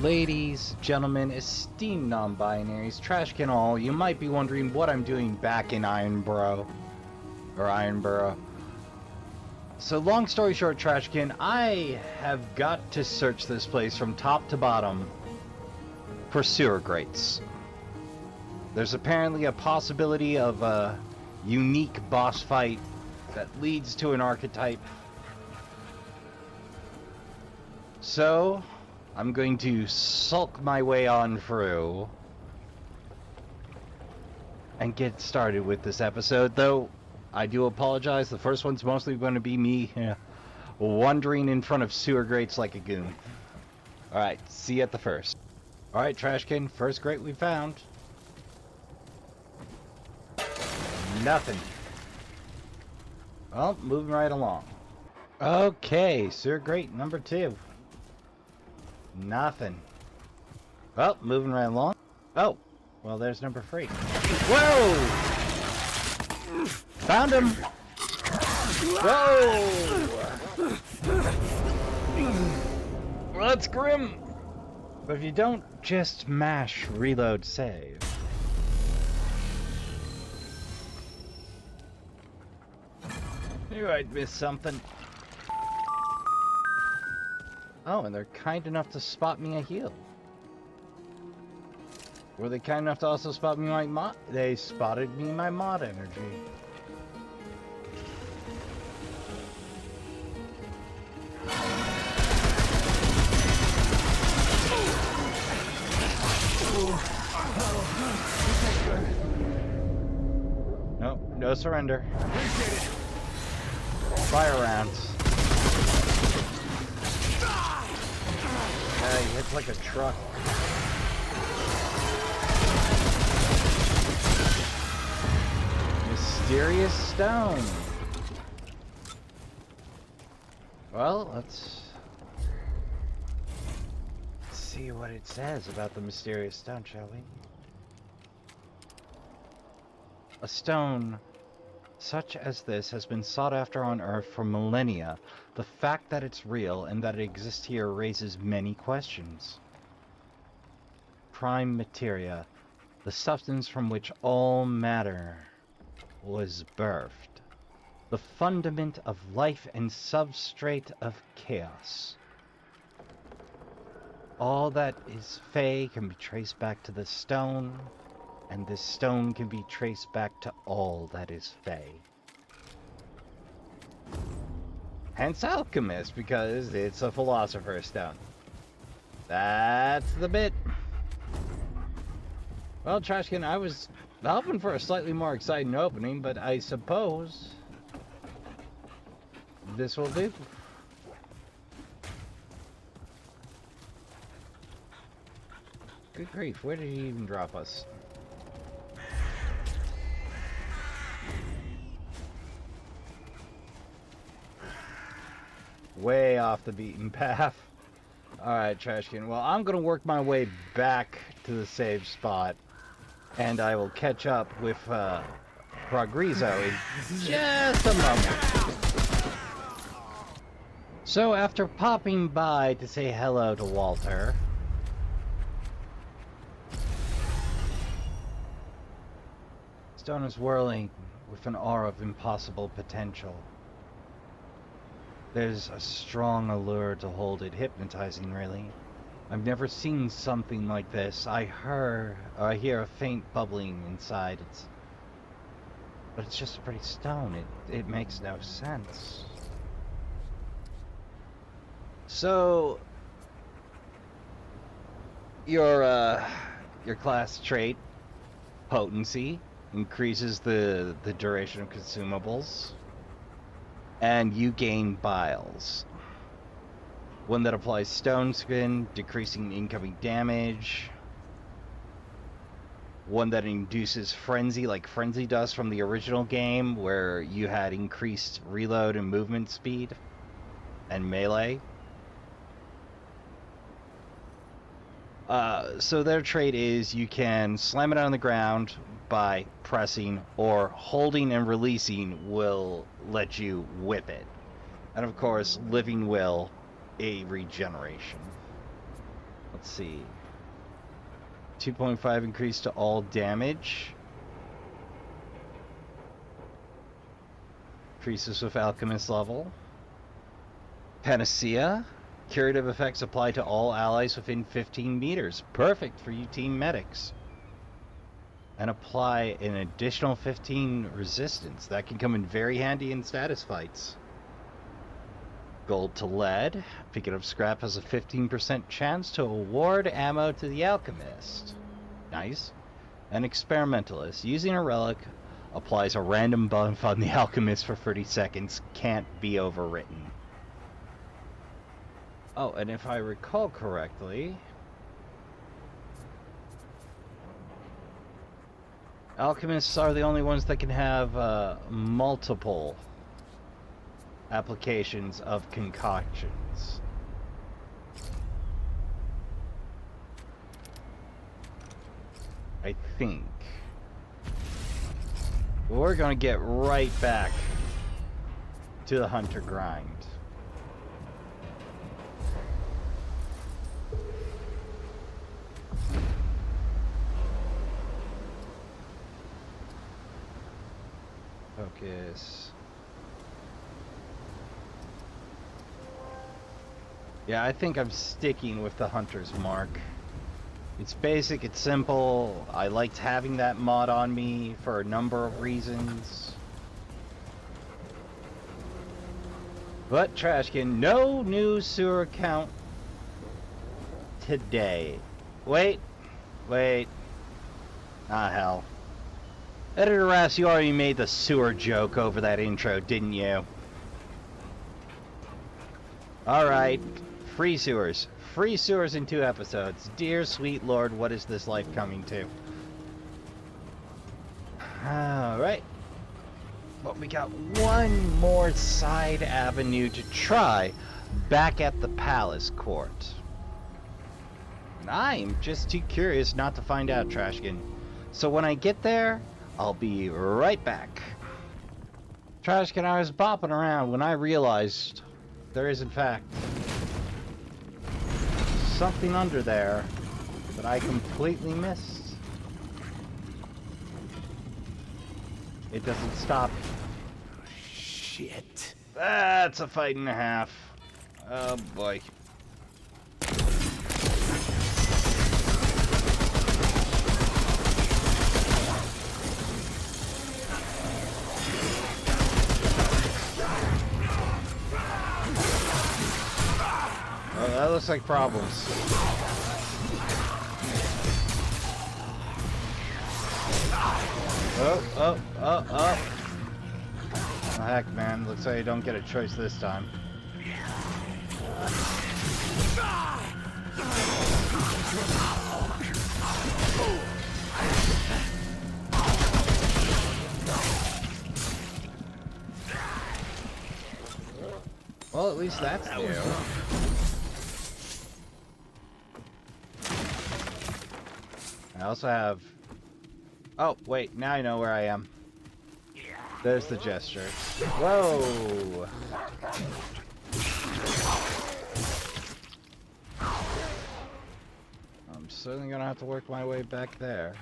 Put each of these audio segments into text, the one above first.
Ladies, gentlemen, esteemed non-binaries, trash can all, you might be wondering what I'm doing back in Ironborough. So long story short, Trashkin, I have got to search this place from top to bottom for sewer grates. There's apparently a possibility of a unique boss fight that leads to an archetype. So, I'm going to sulk my way on through and get started with this episode, though I do apologize. The first one's mostly going to be me wandering in front of sewer grates like a goon. Alright, see you at the first. Alright, Trashkin, first grate we found. Nothing. Well, moving right along. Okay, sewer grate number 2. Nothing. Well, moving right along. Oh, well, there's number 3. Whoa! Found him! Whoa! Well, that's grim. But if you don't just mash reload save. You might miss something. Oh, and they're kind enough to spot me a heal. Were they kind enough to also spot me my mod? They spotted me my mod energy. Nope, no surrender. Fire rounds. Yeah, he hits like a truck. Mysterious stone. Well, let's see what it says about the mysterious stone, shall we? A stone such as this has been sought after on Earth for millennia. The fact that it's real and that it exists here raises many questions. Prime materia, the substance from which all matter was birthed. The fundament of life and substrate of chaos. All that is fey can be traced back to the stone, and this stone can be traced back to all that is fey. Hence Alchemist, because it's a philosopher's stone. That's the bit. Well, Trashkin, I was hoping for a slightly more exciting opening, but I suppose this will do. Good grief, where did he even drop us? Way off the beaten path. Alright, Trashkin. Well, I'm going to work my way back to the save spot, and I will catch up with Progreso in just a moment. So, after popping by to say hello to Walter, stone is whirling with an aura of impossible potential. There's a strong allure to hold it, hypnotizing really. I've never seen something like this. I hear a faint bubbling inside. But it's just a pretty stone. It makes no sense. So your class trait, potency, increases the duration of consumables. And you gain biles. One that applies stone skin, decreasing incoming damage. One that induces frenzy, like Frenzy does from the original game, where you had increased reload and movement speed and melee. So their trait is you can slam it on the ground by pressing, or holding and releasing will let you whip it. And of course, living will, a regeneration. Let's see. 2.5 increase to all damage. Increases with Alchemist level. Panacea. Curative effects apply to all allies within 15 meters. Perfect for you team medics. And apply an additional 15 resistance. That can come in very handy in status fights. Gold to lead. Picking up scrap has a 15% chance to award ammo to the Alchemist. Nice. An experimentalist. Using a relic applies a random buff on the Alchemist for 30 seconds. Can't be overwritten. Oh, and if I recall correctly, Alchemists are the only ones that can have multiple applications of concoctions. I think. We're gonna get right back to the hunter grind. Focus. Yeah, I think I'm sticking with the hunter's mark. It's basic, it's simple. I liked having that mod on me for a number of reasons. But Trashkin, no new sewer count today. Wait. Ah, hell. Editor Rass, you already made the sewer joke over that intro, didn't you? Alright. Free sewers. Free sewers in 2 episodes. Dear sweet lord, what is this life coming to? Alright. But we got one more side avenue to try back at the palace court. And I'm just too curious not to find out, Trashkin. So when I get there, I'll be right back. Trashkin, I was bopping around when I realized there is in fact something under there that I completely missed. It doesn't stop. Shit. That's a fight and a half. Oh boy. Oh, that looks like problems. Oh. Oh, heck, man. Looks like you don't get a choice this time. Well, at least that's new. I also have... Oh, wait, now I know where I am. There's the gesture. Whoa! I'm certainly gonna have to work my way back there.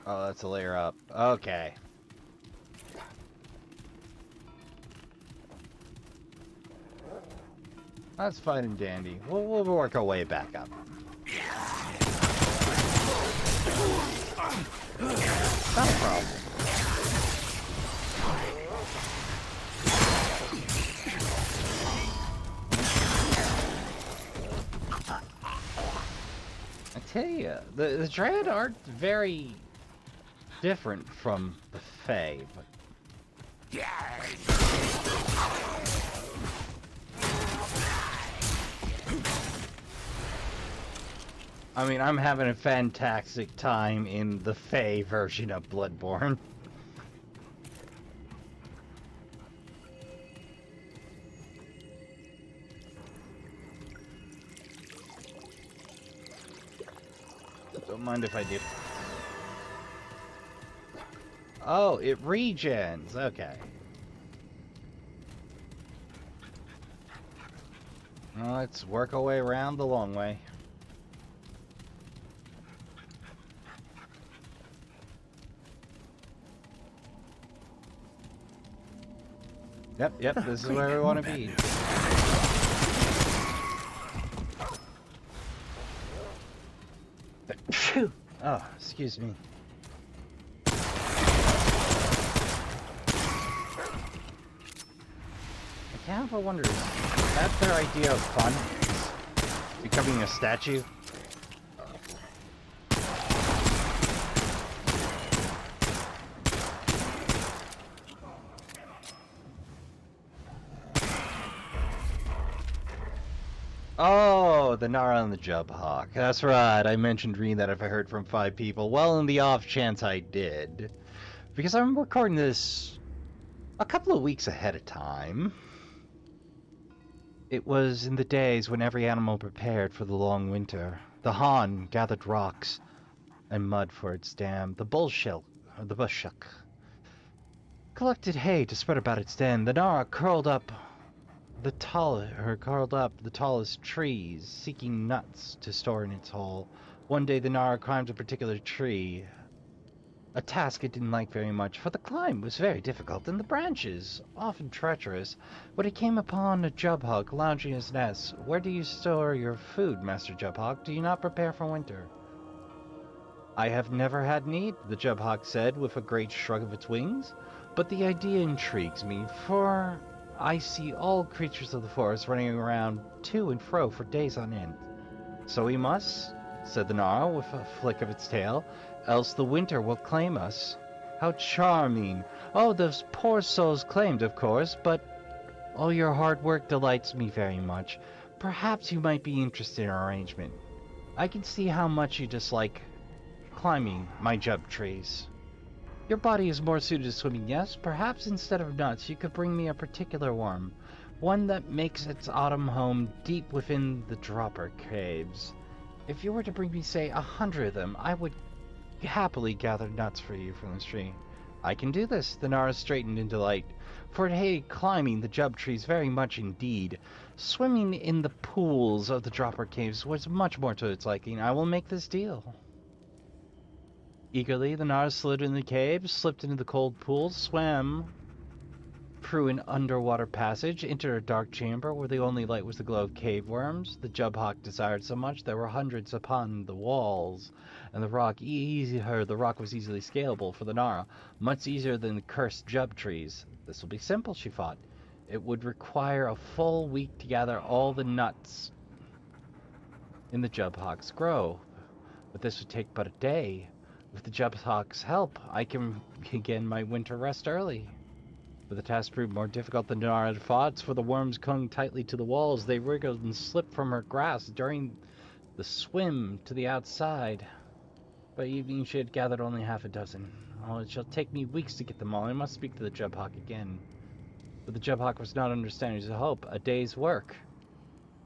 Oh, that's a layer up. Okay. That's fine and dandy. We'll work our way back up. Not a problem. I tell you, the Dread aren't very different from the Fae, but... I mean, I'm having a fantastic time in the Fae version of Bloodborne. Don't mind if I do. Oh, it regens. Okay. Well, let's work our way around the long way. Yep, this is where we want to be. Oh, excuse me. I can't help but wonder, is that their idea of fun? Becoming a statue? Oh, the Nara and the Jubhawk. That's right, I mentioned reading that if I heard from 5 people. Well, in the off chance I did. Because I'm recording this a couple of weeks ahead of time. It was in the days when every animal prepared for the long winter. The Han gathered rocks and mud for its dam. The bushshuck collected hay to spread about its den. The Nara curled up the tallest trees, seeking nuts to store in its hole. One day the Nara climbed a particular tree, a task it didn't like very much, for the climb was very difficult, and the branches often treacherous. When it came upon a Jubhawk lounging in his nest, "Where do you store your food, Master Jubhawk? Do you not prepare for winter?" "I have never had need," the Jubhawk said with a great shrug of its wings, "but the idea intrigues me, for I see all creatures of the forest running around to and fro for days on end." "So we must," said the Nara with a flick of its tail, "else the winter will claim us." "How charming! Oh, those poor souls claimed, of course, but all your hard work delights me very much. Perhaps you might be interested in our arrangement. I can see how much you dislike climbing my jub trees. Your body is more suited to swimming, yes? Perhaps instead of nuts, you could bring me a particular worm, one that makes its autumn home deep within the dropper caves. If you were to bring me, say, 100 of them, I would happily gather nuts for you from the tree." "I can do this," the Nara straightened in delight, for it hated climbing the jub trees very much indeed. Swimming in the pools of the dropper caves was much more to its liking. "I will make this deal." Eagerly, the Nara slid in the cave, slipped into the cold pools, swam through an underwater passage, entered a dark chamber where the only light was the glow of cave worms the Jubhawk desired so much. There were hundreds upon the walls, and the rock was easily scalable for the Nara, much easier than the cursed jub trees. This will be simple, she thought. It would require a full week to gather all the nuts in the Jubhawk's grove, but this would take but a day. With the Jubhawk's help, I can begin my winter rest early. But the task proved more difficult than Nara had thought, for the worms clung tightly to the walls. They wriggled and slipped from her grasp during the swim to the outside. By evening, she had gathered only half a dozen. "Oh, it shall take me weeks to get them all. I must speak to the Jubhawk again." But the Jubhawk was not understanding his hope. "A day's work.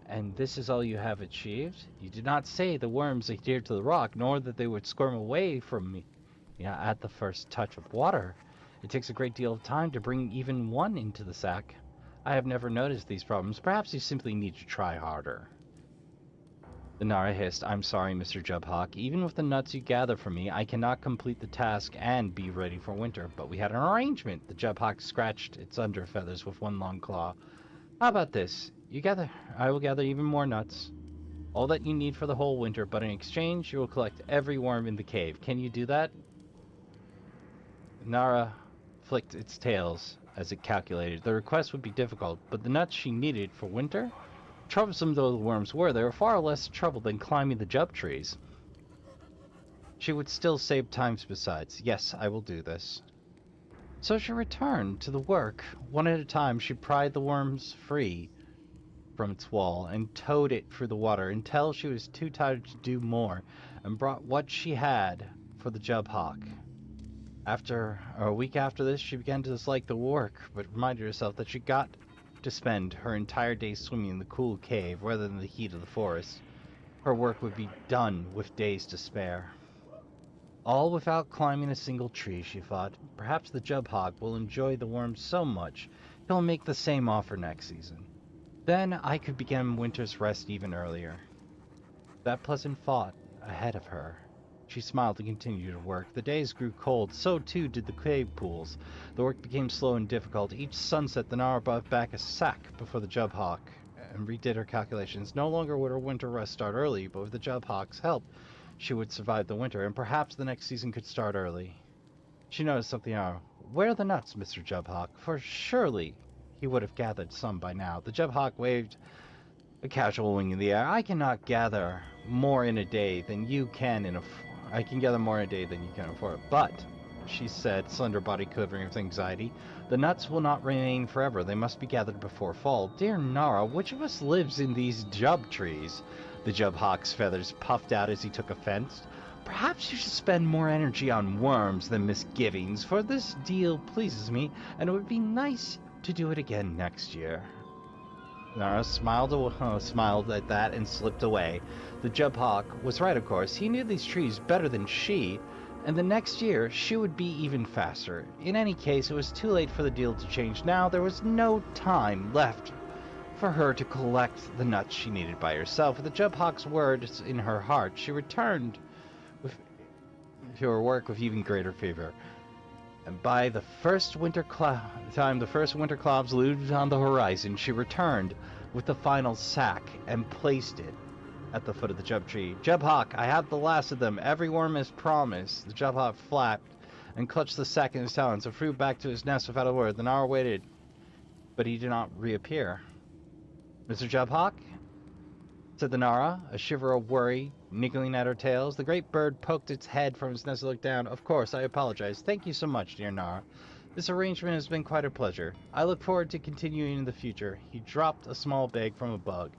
And this is all you have achieved? You did not say the worms adhered to the rock, nor that they would squirm away from me at the first touch of water. It takes a great deal of time to bring even one into the sack. I have never noticed these problems. Perhaps you simply need to try harder." The Nara hissed, "I'm sorry, Mr. Jubhawk. Even with the nuts you gather for me, I cannot complete the task and be ready for winter. But we had an arrangement." The Jubhawk scratched its under feathers with one long claw. "How about this? I will gather even more nuts. All that you need for the whole winter, but in exchange, you will collect every worm in the cave. Can you do that?" Nara flicked its tails as it calculated. The request would be difficult, but the nuts she needed for winter? Troublesome though the worms were, they were far less trouble than climbing the jub trees. She would still save time besides. "Yes, I will do this." So she returned to the work. One at a time, she pried the worms free from its wall and towed it through the water until she was too tired to do more, and brought what she had for the Jubhawk. A week after this, she began to dislike the work, but reminded herself that she got to spend her entire day swimming in the cool cave rather than the heat of the forest. Her work would be done with days to spare. All without climbing a single tree, she thought. Perhaps the Jubhawk will enjoy the worms so much he'll make the same offer next season. Then I could begin winter's rest even earlier. That pleasant thought ahead of her. She smiled and continued to work. The days grew cold, so too did the cave pools. The work became slow and difficult. Each sunset, the Nara brought back a sack before the Jubhawk and redid her calculations. No longer would her winter rest start early, but with the Jubhawk's help, she would survive the winter, and perhaps the next season could start early. She noticed something out. Where are the nuts, Mr. Jubhawk? For surely he would have gathered some by now. The Jubhawk waved a casual wing in the air. I cannot gather more in a day than you can in a... I can gather more in a day than you can afford. But, she said, slender body quivering with anxiety, the nuts will not remain forever. They must be gathered before fall. Dear Nara, which of us lives in these jub trees? The Jubhawk's feathers puffed out as he took offense. Perhaps you should spend more energy on worms than misgivings, for this deal pleases me, and it would be nice to do it again next year. Nara smiled at that and slipped away. The Jubhawk was right, of course. He knew these trees better than she, and the next year she would be even faster. In any case, it was too late for the deal to change now. There was no time left for her to collect the nuts she needed by herself. With the Jubhawk's words in her heart, she returned to her work with even greater fervor. And by the first winter time the first winter clouds loomed on the horizon, she returned with the final sack and placed it at the foot of the Jub tree. Jubhawk, I have the last of them, every worm as promised. The Jubhawk flapped and clutched the sack in his talons and flew back to his nest without a word. The Nara waited, but he did not reappear. Mr. Jubhawk, said the Nara, a shiver of worry niggling at her tails. The great bird poked its head from its nest and looked down. Of course, I apologize. Thank you so much, dear Nara. This arrangement has been quite a pleasure. I look forward to continuing in the future. He dropped a small bag from a bug.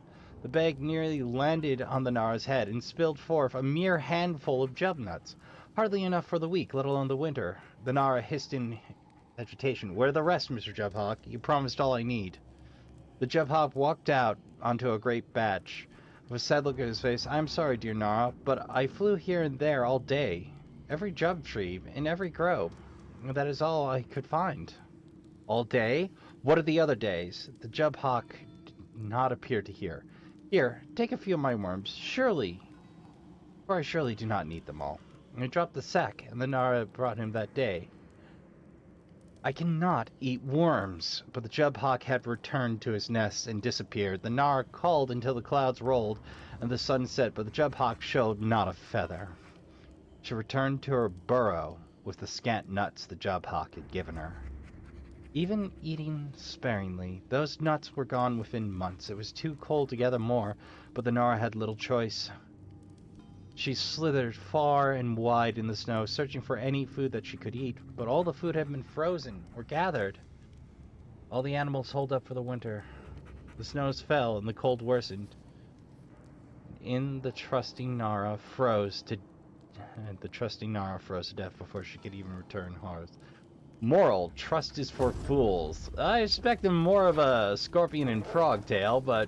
The bag nearly landed on the Nara's head and spilled forth a mere handful of jub nuts. Hardly enough for the week, let alone the winter. The Nara hissed in agitation. Where are the rest, Mr. Jubhawk? You promised all I need. The Jubhawk walked out onto a great batch. With a sad look at his face, I am sorry, dear Nara, but I flew here and there all day. Every jub tree, in every grove. That is all I could find. All day? What are the other days? The Jubhawk did not appear to hear. Here, take a few of my worms. Surely, for I surely do not need them all. And he dropped the sack, and the Nara brought him that day. I cannot eat worms. But the Jubhawk had returned to his nest and disappeared. The Nara called until the clouds rolled and the sun set, but the Jubhawk showed not a feather. She returned to her burrow with the scant nuts the Jubhawk had given her. Even eating sparingly, those nuts were gone within months. It was too cold to gather more, but the Nara had little choice. She slithered far and wide in the snow, searching for any food that she could eat, but all the food had been frozen or gathered. All the animals holed up for the winter. The snows fell and the cold worsened. The trusting Nara froze to death before she could even return home. Moral: trust is for fools. I expected more of a scorpion and frog tale, but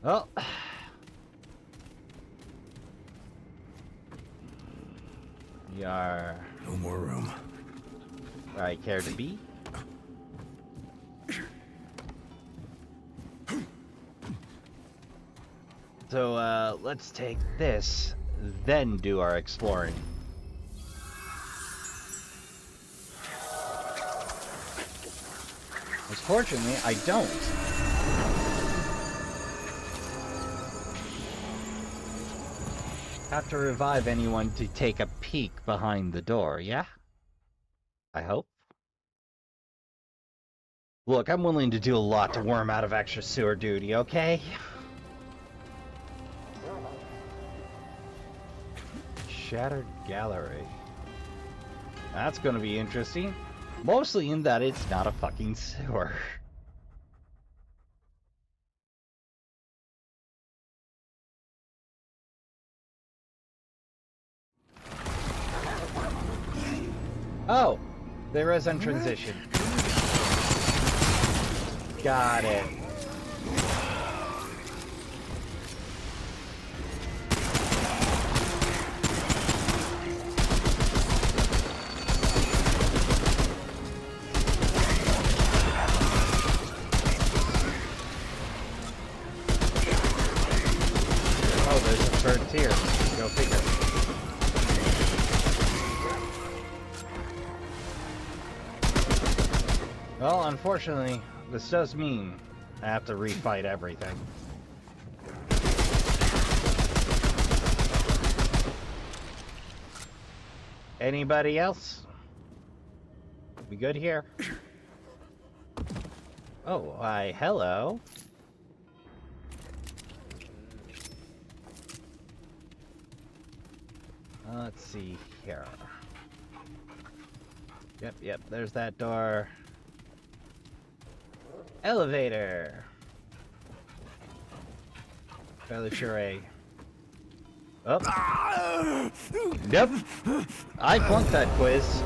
well, Yar. No more room. I care to be. So, let's take this, then do our exploring. Unfortunately, I don't. Have to revive anyone to take a peek behind the door, yeah? I hope. Look, I'm willing to do a lot to worm out of extra sewer duty, okay? Shattered gallery. That's gonna be interesting. Mostly in that it's not a fucking sewer. Oh! There is in transition. Got it. Well, unfortunately, this does mean I have to refight everything. Anybody else? We good here? Oh, why, hello. Let's see here. Yep, there's that door. Elevator. Fairly sure Oh. Nope. I flunked that quiz.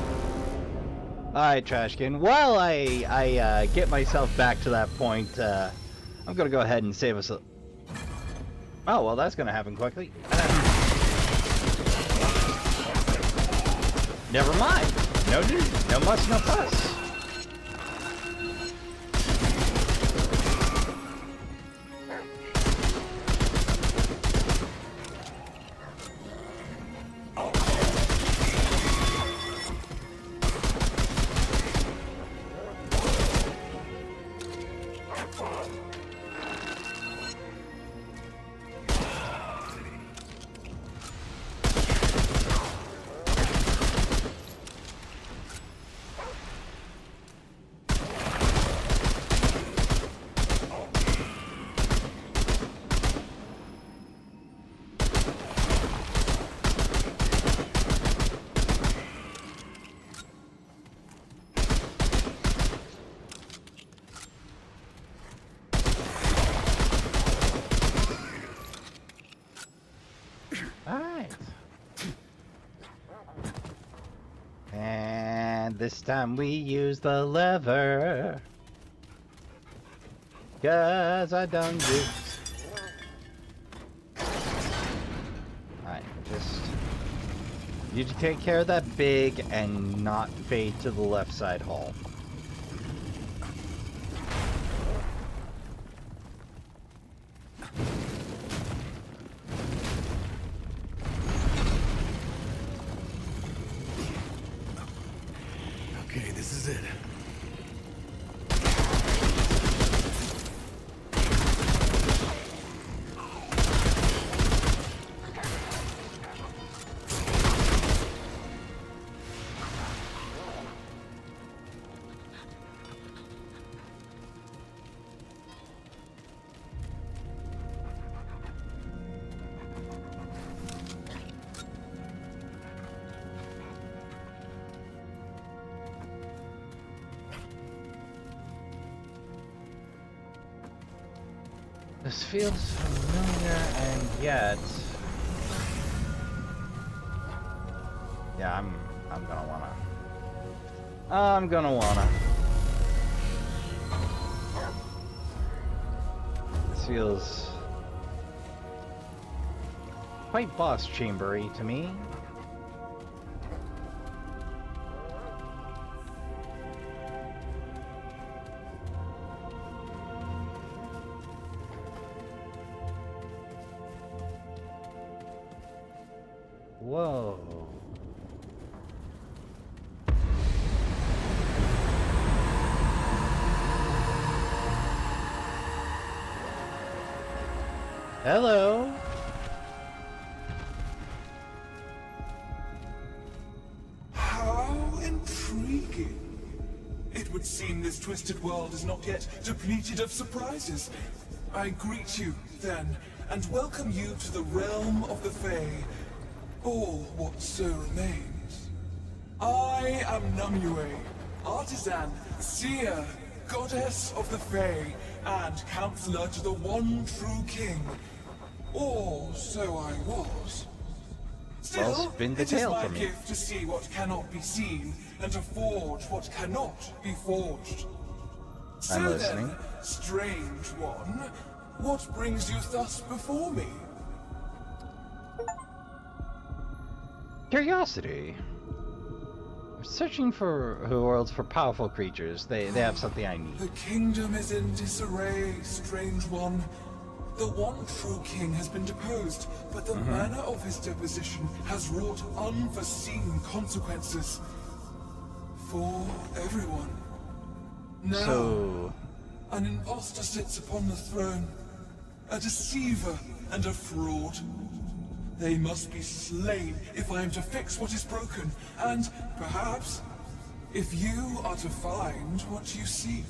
Alright, Trashkin. While I get myself back to that point, I'm gonna go ahead and save us a... Oh, well, that's gonna happen quickly. Never mind. No need. No muss, no fuss. This time we use the lever, 'cause I done this. Alright, just... You take care of that big and not fade to the left side hole. Okay, this is it. This feels familiar, and yet... Yeah, I'm gonna wanna. This feels quite boss chambery to me. Whoa. Hello. How intriguing. It would seem this twisted world is not yet depleted of surprises. I greet you, then, and welcome you to the realm of the Fae. Or what so remains. I am Numue, artisan, seer, goddess of the Fae, and counselor to the one true king. Or so I was. Well, Still, spin the it is tale my for me. gift to see what cannot be seen, and to forge what cannot be forged. I'm So listening. then, strange one, what brings you thus before me? Curiosity. I'm searching for worlds for powerful creatures. They have something I need. The kingdom is in disarray, strange one. The one true king has been deposed, but the manner of his deposition has wrought unforeseen consequences. For everyone. Now, So... an impostor sits upon the throne, a deceiver and a fraud. They must be slain if I am to fix what is broken, and perhaps, if you are to find what you seek.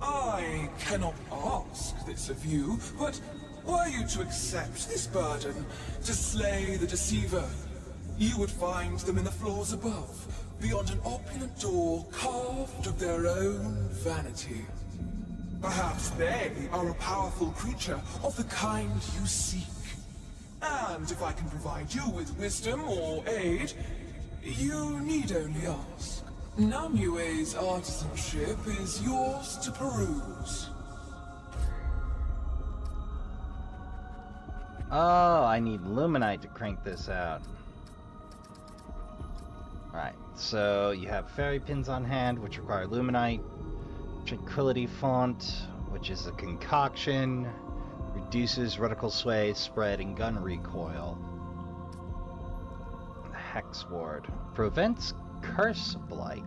I cannot ask this of you, but were you to accept this burden, to slay the deceiver, you would find them in the floors above, beyond an opulent door carved of their own vanity. Perhaps they are a powerful creature of the kind you seek. And if I can provide you with wisdom or aid, you need only ask. Namue's artisanship is yours to peruse. Oh, I need luminite to crank this out. Alright, so you have fairy pins on hand, which require luminite. Tranquility font, which is a concoction. Reduces reticle sway, spread, and gun recoil. Hex ward. Prevents curse blight.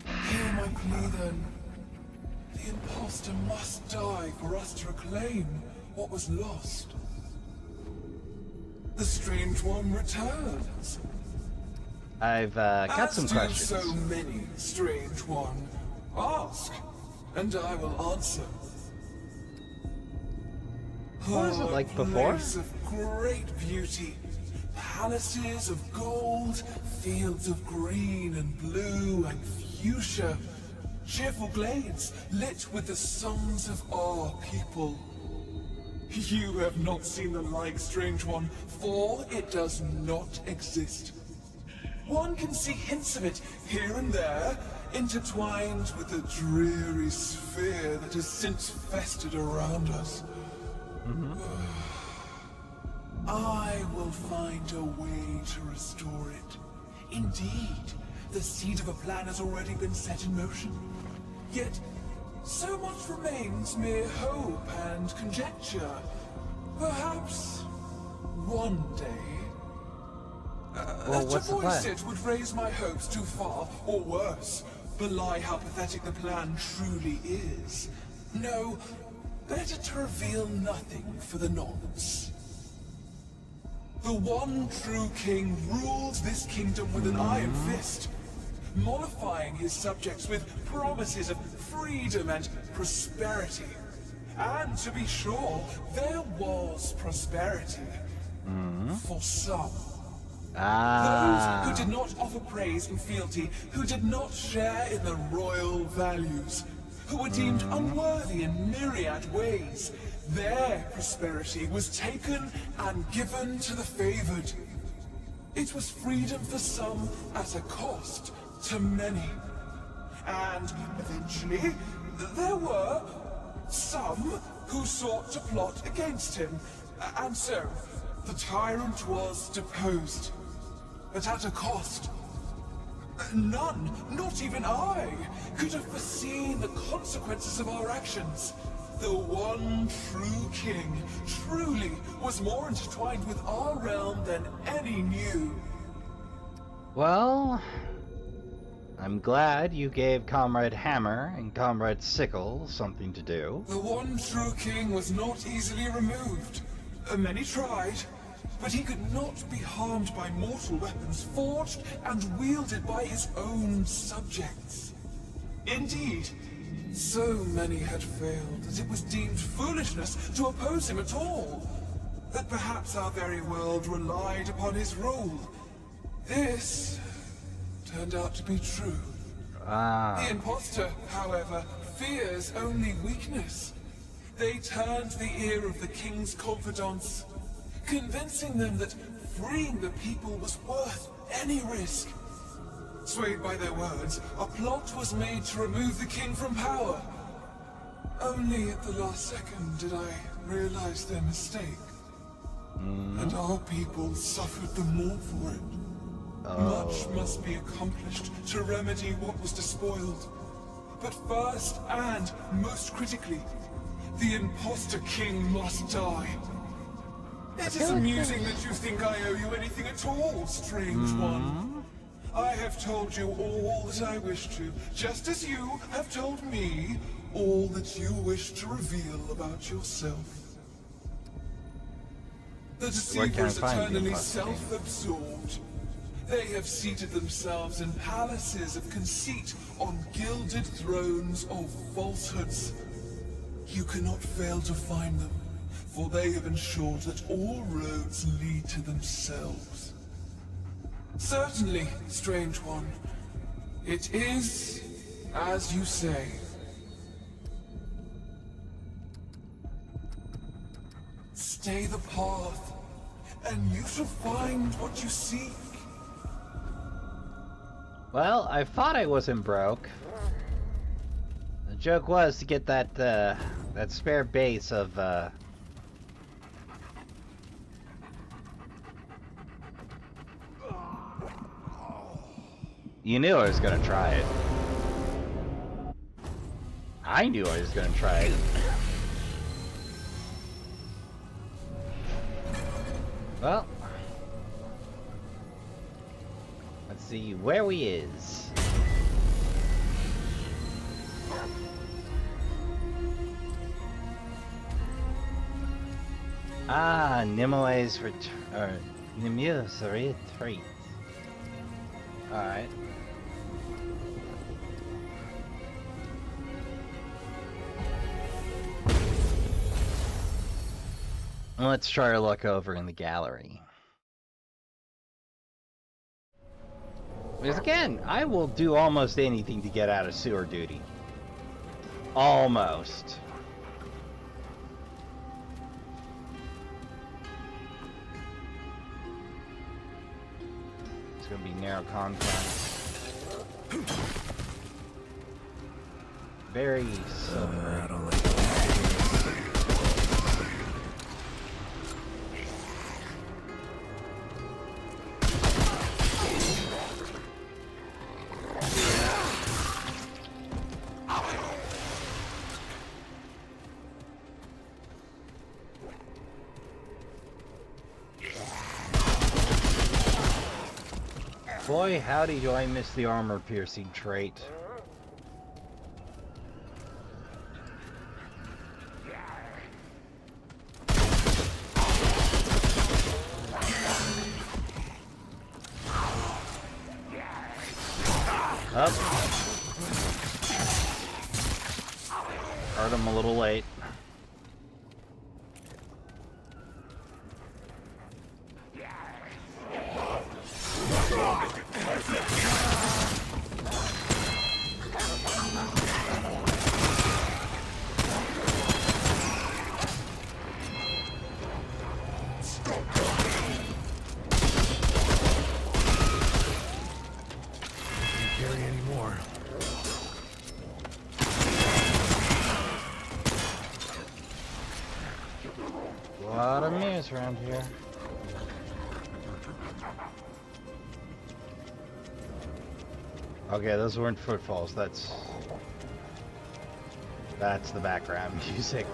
Hear my plea then. The impostor must die for us to reclaim what was lost. The Strange One returns. I've got some questions. As do so many, Strange One. Ask, and I will answer. What was it like before? Place of great beauty. Palaces of gold, fields of green and blue and fuchsia. Cheerful glades lit with the songs of our people. You have not seen the like, Strange One, for it does not exist. One can see hints of it here and there, intertwined with the dreary sphere that has since festered around us. I will find a way to restore it. Indeed, the seed of a plan has already been set in motion. Yet, so much remains mere hope and conjecture. Perhaps one day. Well, what's to the voice plan? it would raise my hopes too far, or worse, belie how pathetic the plan truly is. No, better to reveal nothing for the nonce. The one true king rules this kingdom with an iron fist, mollifying his subjects with promises of freedom and prosperity. And to be sure, there was prosperity. For some. Those who did not offer praise and fealty, who did not share in the royal values, who were deemed unworthy in myriad ways, their prosperity was taken and given to the favored. It was freedom for some at a cost to many. And eventually, there were some who sought to plot against him. And so, the tyrant was deposed. But at a cost. None, not even I, could have foreseen the consequences of our actions. The one true king truly was more intertwined with our realm than any knew. Well, I'm glad you gave Comrade Hammer and Comrade Sickle something to do. The one true king was not easily removed. Many tried, but he could not be harmed by mortal weapons forged and wielded by his own subjects. Indeed, so many had failed that it was deemed foolishness to oppose him at all. That perhaps our very world relied upon his rule. This turned out to be true. The impostor, however, fears only weakness. They turned the ear of the king's confidants, convincing them that freeing the people was worth any risk. Swayed by their words, a plot was made to remove the king from power. Only at the last second did I realize their mistake. And our people suffered the more for it. Much must be accomplished to remedy what was despoiled. But first and most critically, the impostor king must die. It is amusing that you think I owe you anything at all, Strange One. I have told you all that I wish to, just as you have told me all that you wish to reveal about yourself. The deceivers eternally self-absorbed. They have seated themselves in palaces of conceit on gilded thrones of falsehoods. You cannot fail to find them, for they have ensured that all roads lead to themselves. Certainly, strange one. It is as you say. Stay the path, and you shall find what you seek. Well, I thought I wasn't broke. The joke was to get that, that spare base of, You knew I was gonna try it. I knew I was gonna try it. Well, let's see where we is. Ah, Nimue's Nimue's retreat. Alright. Let's try our luck over in the gallery. Because again, I will do almost anything to get out of sewer duty. Almost. It's gonna be narrow confines. Very silver. I don't like it. Boy, howdy do I miss the armor-piercing trait. Up. Heard him a little late. A lot of muse around here. Okay, those weren't footfalls. That's the background music.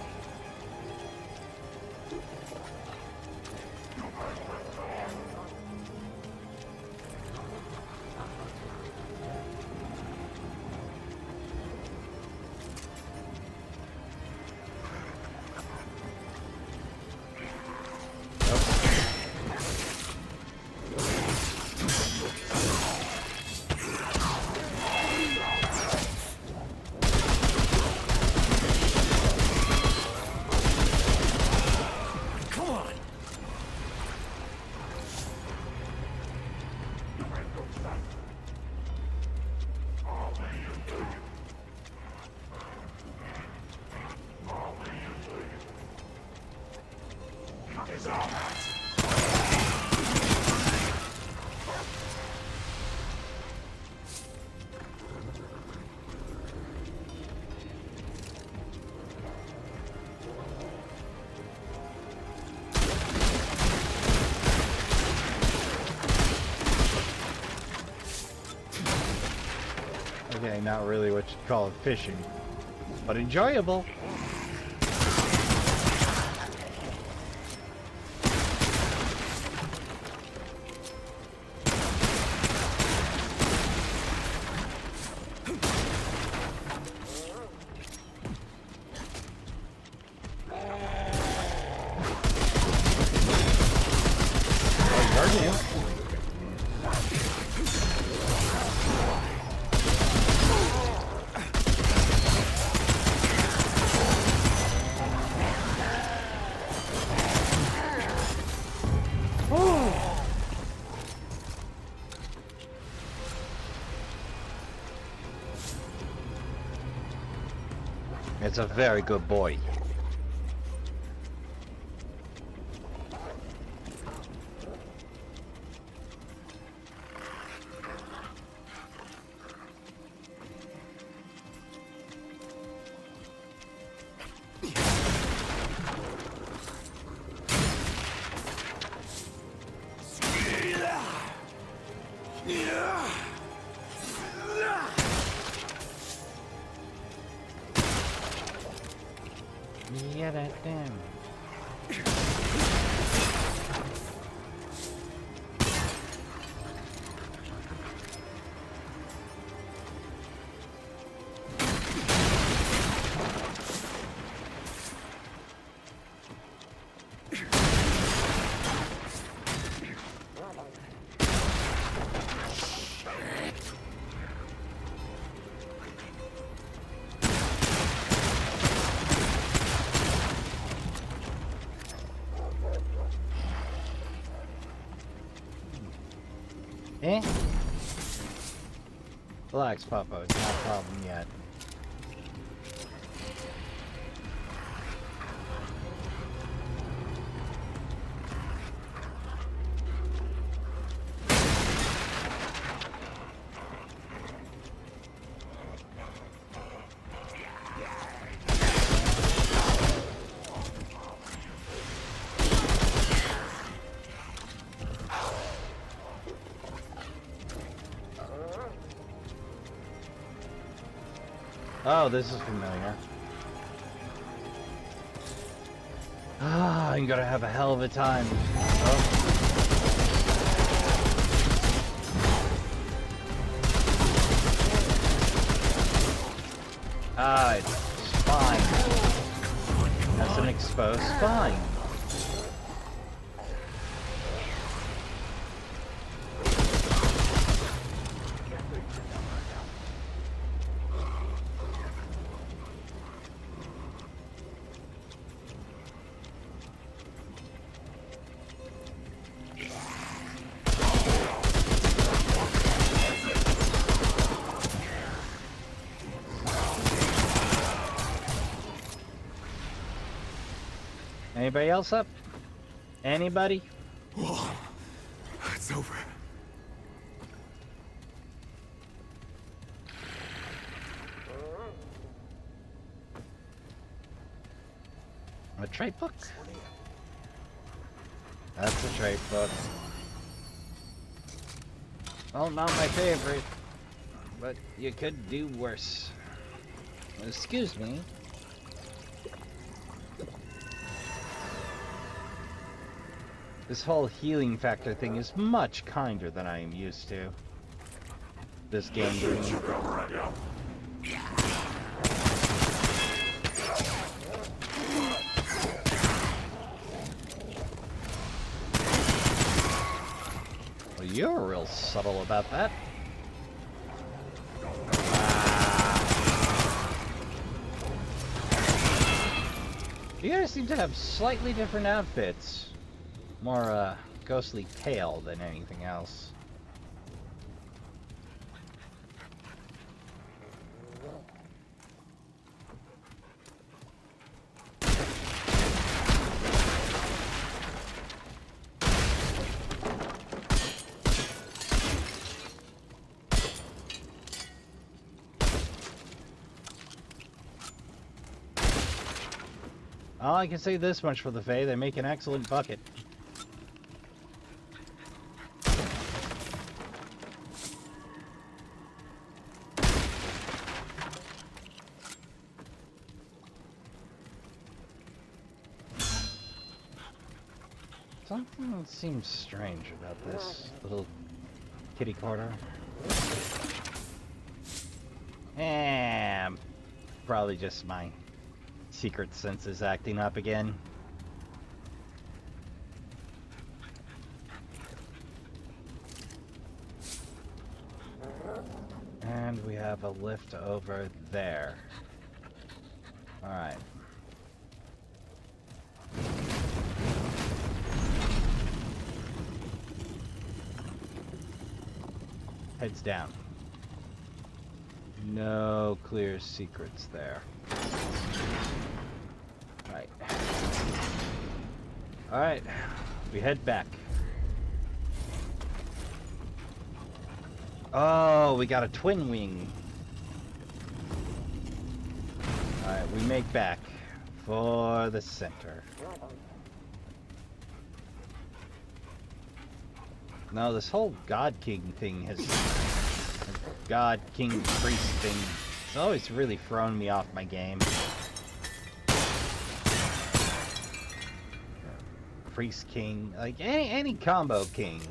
Okay, not really what you'd call it fishing, but enjoyable. It's a very good boy. Yeah, that damn. Eh? Relax, Papa. It's not a problem yet. Oh, this is familiar. Ah, I'm gonna have a hell of a time. Oh. Ah, it's fine. That's an exposed spine. Anybody else up? Anybody? Oh, it's over. A trait book? That's a trait book. Well, not my favorite, but you could do worse. Excuse me. This whole healing factor thing is much kinder than I am used to. This game doing. Well, you're real subtle about that. You guys seem to have slightly different outfits. More, ghostly pale than anything else. All I can say this much for the Fae, they make an excellent bucket. Something seems strange about this little kitty corner. Probably just my secret senses acting up again. And we have a lift over there. Alright. Heads down. No clear secrets there. Alright, we head back. Oh, we got a twin wing. Alright, we make back for the center. No, this whole God King thing has... God King Priest thing. It's always really thrown me off my game. Priest King, like any combo king.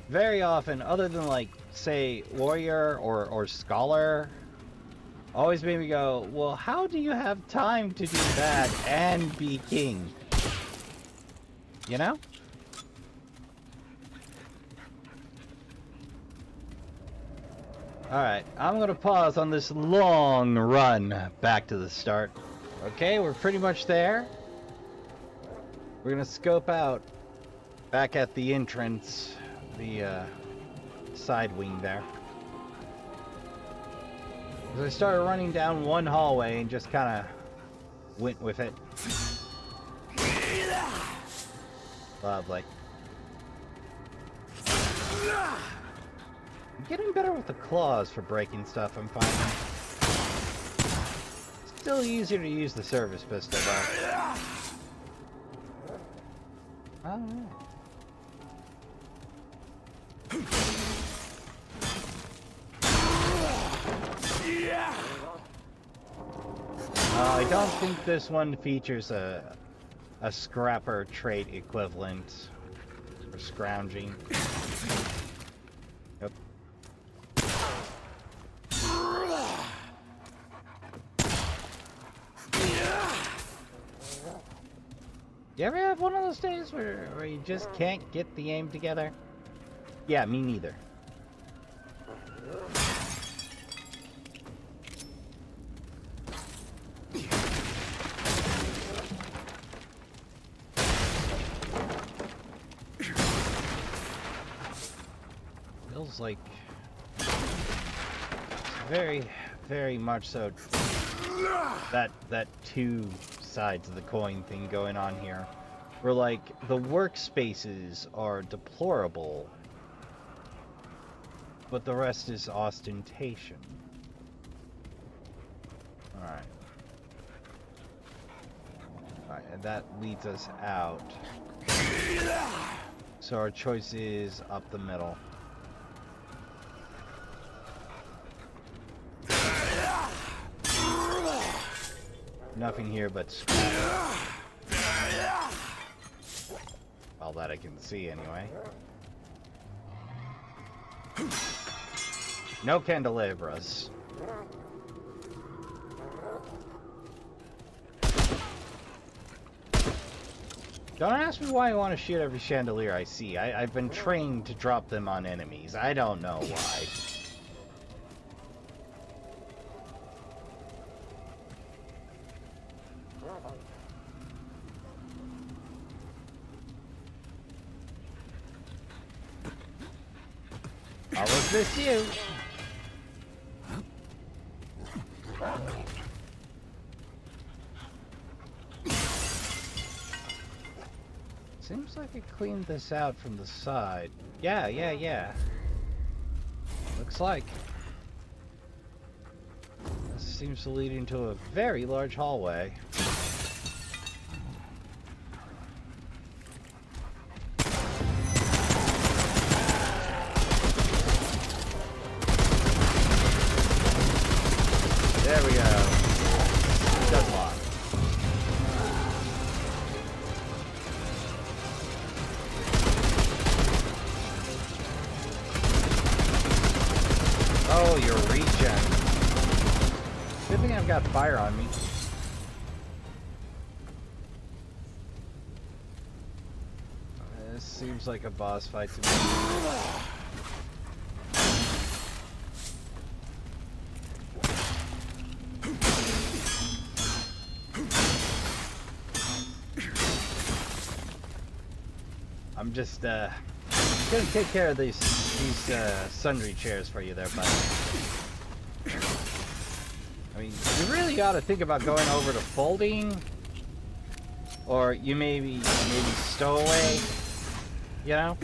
Very often, other than like, say, Warrior or Scholar, always made me go, well, how do you have time to do that and be king? You know? Alright, I'm gonna pause on this long run back to the start. Okay, we're pretty much there. We're gonna scope out back at the entrance, the side wing there. As I started running down one hallway and just kind of went with it. Lovely. I'm getting better with the claws for breaking stuff, I'm finding. Still easier to use the service pistol, though. Alright. I don't think this one features a scrapper trait equivalent for scrounging. Yep. You ever have one of those days where you just can't get the aim together? Yeah, me neither. Feels like very, very much so that two sides of the coin thing going on here, where like the workspaces are deplorable, but the rest is ostentation. Alright. Alright, and that leads us out. So our choice is up the middle. Nothing here but scrap. All that I can see, anyway. No candelabras. Don't ask me why I want to shoot every chandelier I see. I've been trained to drop them on enemies. I don't know why. Or was this you? Seems like I cleaned this out from the side. Yeah. Looks like. This seems to lead into a very large hallway. There we go. Deadlock. Oh, you're regen. Good thing I've got fire on me. This seems like a boss fight to me. I'm just gonna take care of these sundry chairs for you there, buddy. I mean, you really ought to think about going over to folding. Or you maybe stow away, you know?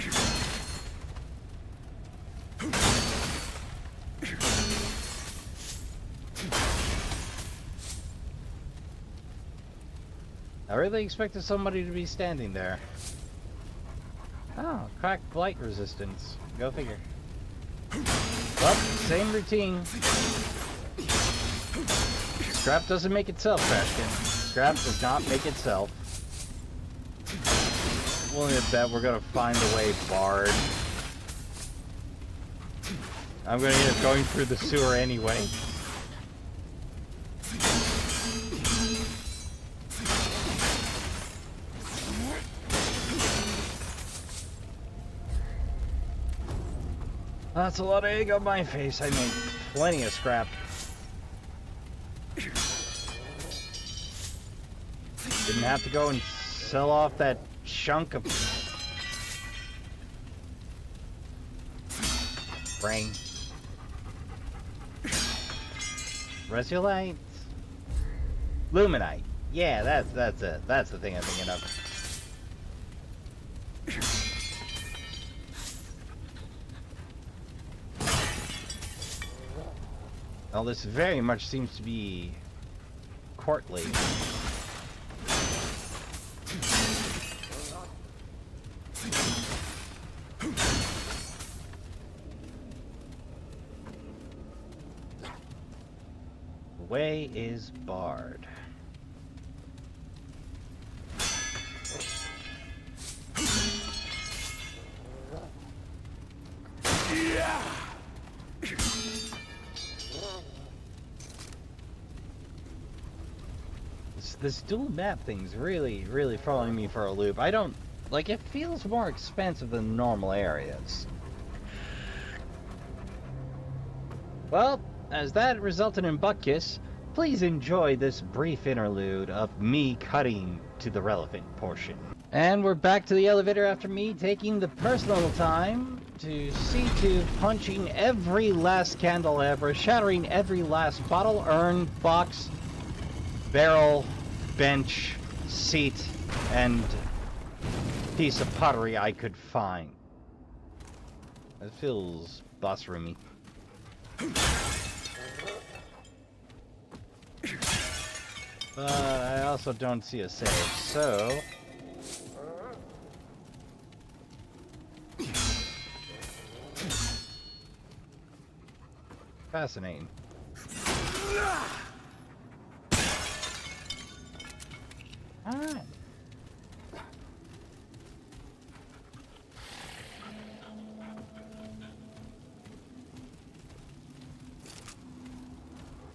I really expected somebody to be standing there. Oh, cracked blight resistance. Go figure. Well, same routine. Scrap doesn't make itself, Trashkin. Scrap does not make itself. Willing to bet we're gonna find a way barred. I'm gonna end up going through the sewer anyway. That's a lot of egg on my face. I made plenty of scrap. Didn't have to go and sell off that chunk of brain. Resolite. Luminite. Yeah, that's it. That's the thing I'm thinking of. Well, this very much seems to be courtly. The way is barred. This dual map thing's really throwing me for a loop. I don't... like, it feels more expensive than normal areas. Well, as that resulted in butt kiss, please enjoy this brief interlude of me cutting to the relevant portion. And we're back to the elevator after me taking the personal time to see to punching every last candelabra, shattering every last bottle, urn, box, barrel, bench, seat, and piece of pottery I could find. It feels boss roomy. But I also don't see a save, so... fascinating. Alright.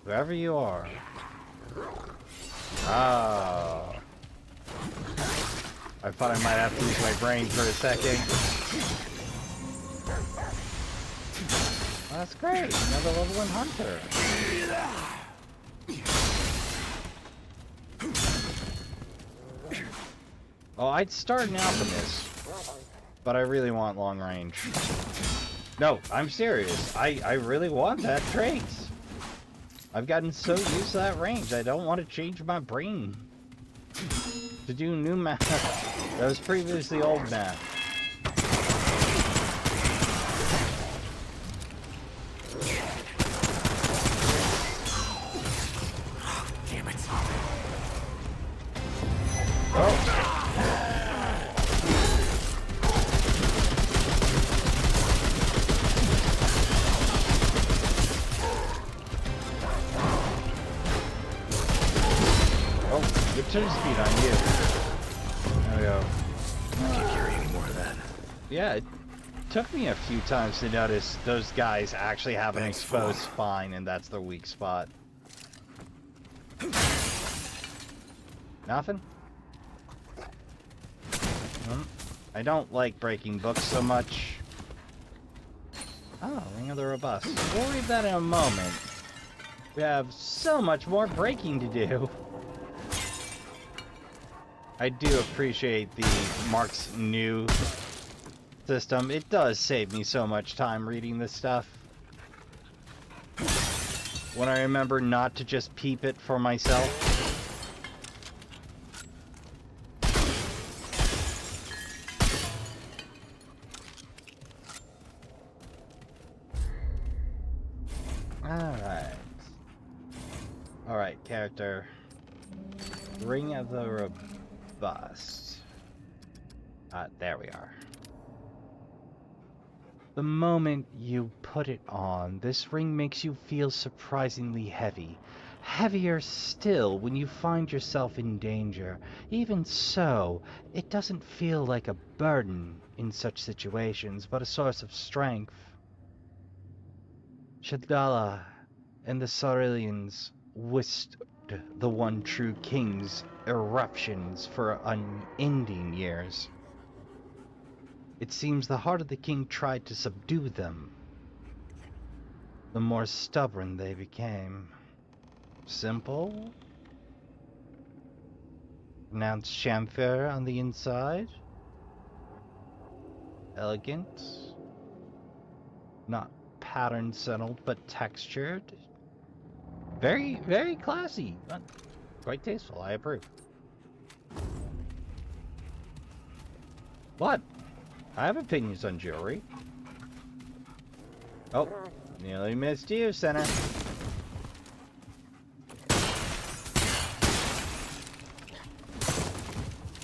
Wherever you are. Oh. I thought I might have to use my brain for a second. Well, that's great. Another level 1 hunter. Oh, I'd start an Alchemist, but I really want long range. No, I'm serious. I really want that trait. I've gotten so used to that range, I don't want to change my brain to do new math. That was previously old math. Damn it. Oh. Good turn speed on you. There we go. Can't carry any more of that. Yeah, it took me a few times to notice those guys actually have an exposed spine, and that's their weak spot. Nothing? I don't like breaking books so much. Oh, Ring of the Robust. We'll read that in a moment. We have so much more breaking to do. I do appreciate the Mark's new system. It does save me so much time reading this stuff. When I remember not to just peep it for myself. Alright. Alright, character. Ring of the Robust. There we are. The moment you put it on, this ring makes you feel surprisingly heavy. Heavier still when you find yourself in danger. Even so, it doesn't feel like a burden in such situations, but a source of strength. Shadala and the Saurians withstood the one true king's eruptions for unending years. It seems the harder the king tried to subdue them, the more stubborn they became. Simple? Pronounced chamfer on the inside? Elegant? Not pattern settled, but textured? Very, very classy. Quite tasteful, I approve. What? I have opinions on jewelry. Oh, nearly missed you, Center.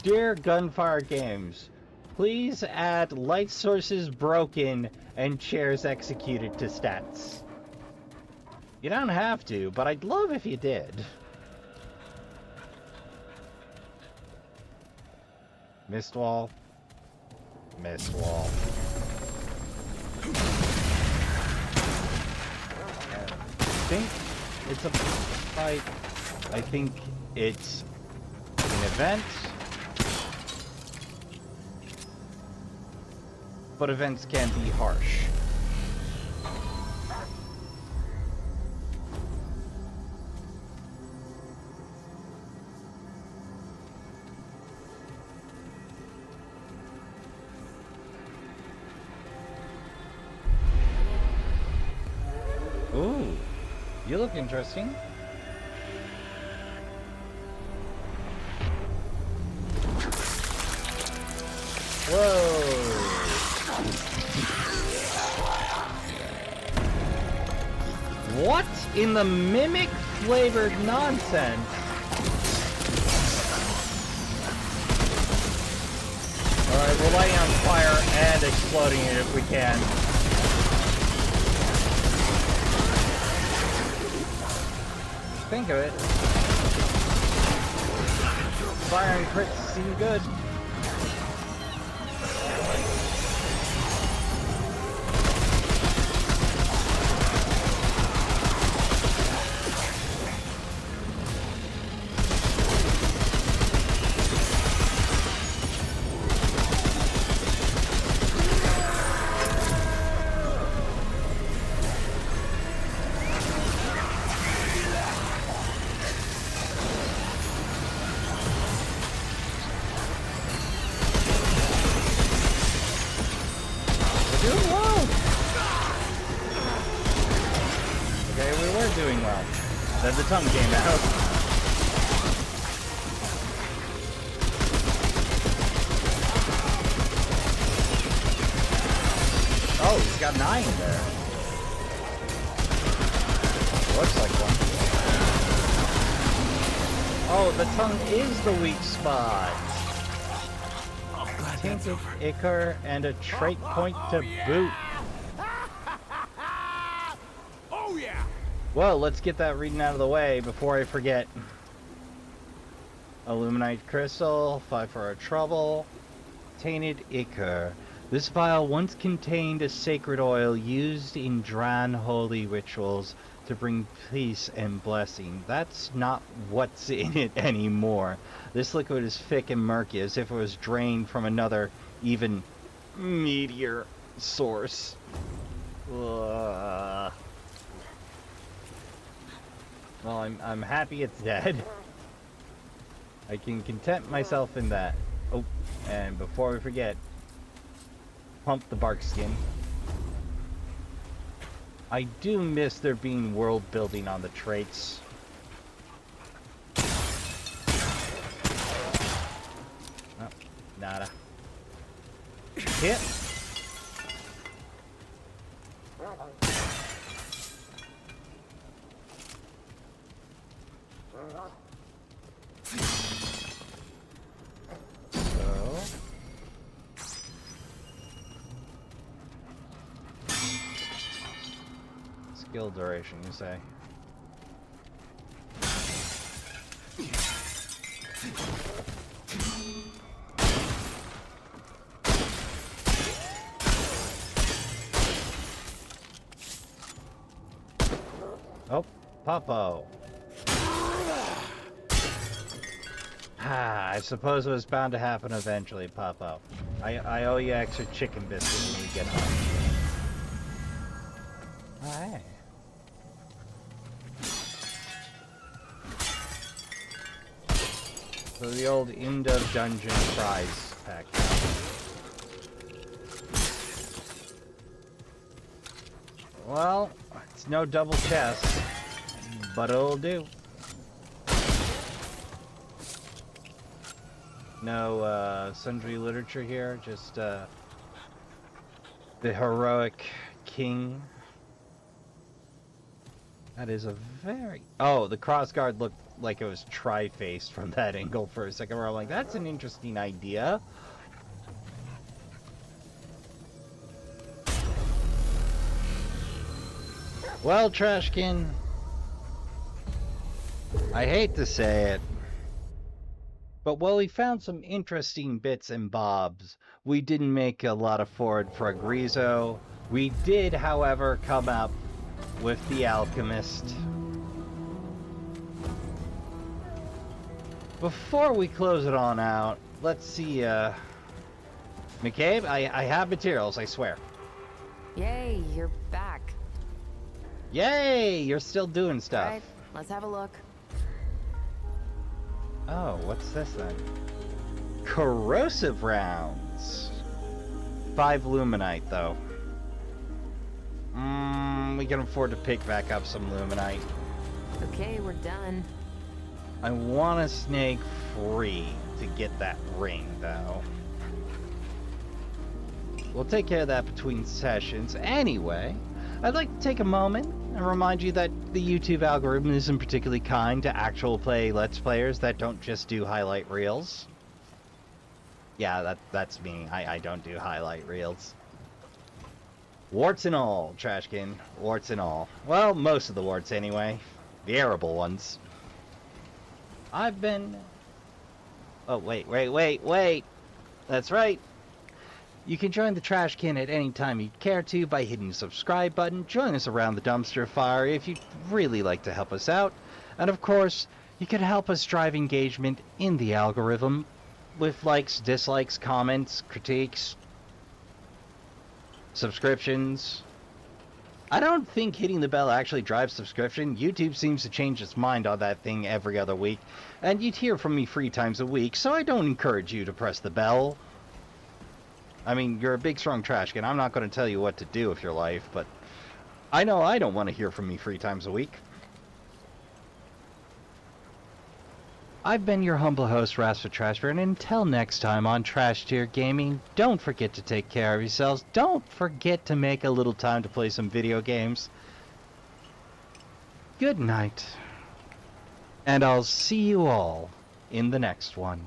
Dear Gunfire Games, please add light sources broken and chairs executed to stats. You don't have to, but I'd love if you did. Mist wall. Mist wall. I think it's a fight. I think it's an event. But events can be harsh. Ooh, you look interesting. Whoa! What in the mimic flavored nonsense? Alright, we're lighting on fire and exploding it if we can. Think of it. Fire and crits seem good. Doing well. Then the tongue came out. Oh, he's got 9 in there. Looks like one. Oh, the tongue is the weak spot. Tainted Ichor and a trait point to boot. Well, let's get that reading out of the way before I forget. Illuminite Crystal, 5 for our trouble. Tainted Ichor. This vial once contained a sacred oil used in Dran holy rituals to bring peace and blessing. That's not what's in it anymore. This liquid is thick and murky, as if it was drained from another, even meteor source. Ugh. Well, I'm happy it's dead. I can content myself in that. Oh, and before we forget, pump the bark skin. I do miss there being world building on the traits. Oh, nada. Hit. Skill duration, you say? Oh, Popo. I suppose it was bound to happen eventually, Popo. I owe you extra chicken biscuits when we get home. Alright. So the old end of dungeon prize pack. Well, it's no double chest, but it'll do. No sundry literature here, just the heroic king. That is a very... Oh, the crossguard looked like it was tri-faced from that angle for a second where I'm like, that's an interesting idea. Well, Trashkin, I hate to say it, but while we found some interesting bits and bobs, we didn't make a lot of forward progresso. We did, however, come up with the Alchemist. Before we close it on out, let's see, McCabe, I have materials, I swear. Yay, you're back. Yay, you're still doing stuff. All right, let's have a look. Oh, what's this then? Corrosive rounds. 5 luminite, though. We can afford to pick back up some luminite. Okay, we're done. I want to snake free to get that ring, though. We'll take care of that between sessions. Anyway, I'd like to take a moment and remind you that the YouTube algorithm isn't particularly kind to actual play Let's Players that don't just do highlight reels. Yeah, that's me. I don't do highlight reels. Warts and all, Trashkin. Warts and all. Well, most of the warts anyway. The arable ones. I've been... Oh, wait. That's right. You can join the Trashkin at any time you'd care to by hitting the subscribe button. Join us around the dumpster fire if you'd really like to help us out. And of course, you can help us drive engagement in the algorithm with likes, dislikes, comments, critiques, subscriptions. I don't think hitting the bell actually drives subscription. YouTube seems to change its mind on that thing every other week. And you'd hear from me 3 times a week, so I don't encourage you to press the bell. I mean, you're a big, strong Trashkin. I'm not going to tell you what to do with your life, but I know I don't want to hear from me 3 times a week. I've been your humble host, Raspa Trashbear, and until next time on Trash Tier Gaming, don't forget to take care of yourselves. Don't forget to make a little time to play some video games. Good night. And I'll see you all in the next one.